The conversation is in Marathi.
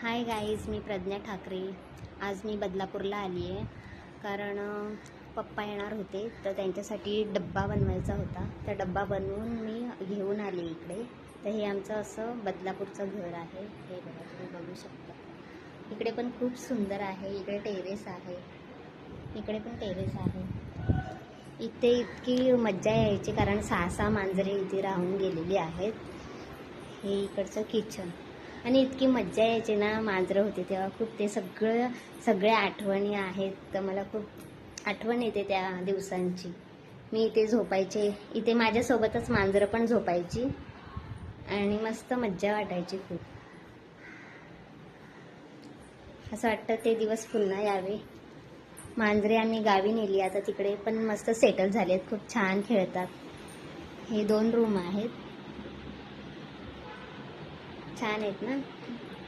हाय गाईज, मी प्रज्ञा ठाकरे. आज मी बदलापूरला आली आहे कारण पप्पा येणार होते तर त्यांच्यासाठी डब्बा बनवायचा होता. त्या डब्बा बनवून मी घेऊन आले इकडे. तर हे आमचं असं बदलापूरचं घर आहे. हे बघा, तुम्ही बघू शकता. इकडे पण खूप सुंदर आहे. इकडे टेरेस आहे, इकडे पण टेरेस आहे. इथे इतकी मज्जा यायची कारण 6 मांजरे इथे राहून गेलेली आहेत. हे इकडचं किचन आणि इतकी मज्जा यायची ना, मांजरं होती तेव्हा खूप. ते सगळ्या आठवणी आहेत. तर मला खूप आठवण येते त्या दिवसांची. मी इथे झोपायचे, इथे माझ्यासोबतच मांजरं पण झोपायची आणि मस्त मज्जा वाटायची खूप. असं वाटतं ते दिवस पुन्हा यावे. मांजरे आम्ही गावी नेली, आता तिकडे पण मस्त सेटल झालेत, खूप छान खेळतात. हे 2 रूम आहेत, छान आहेत ना.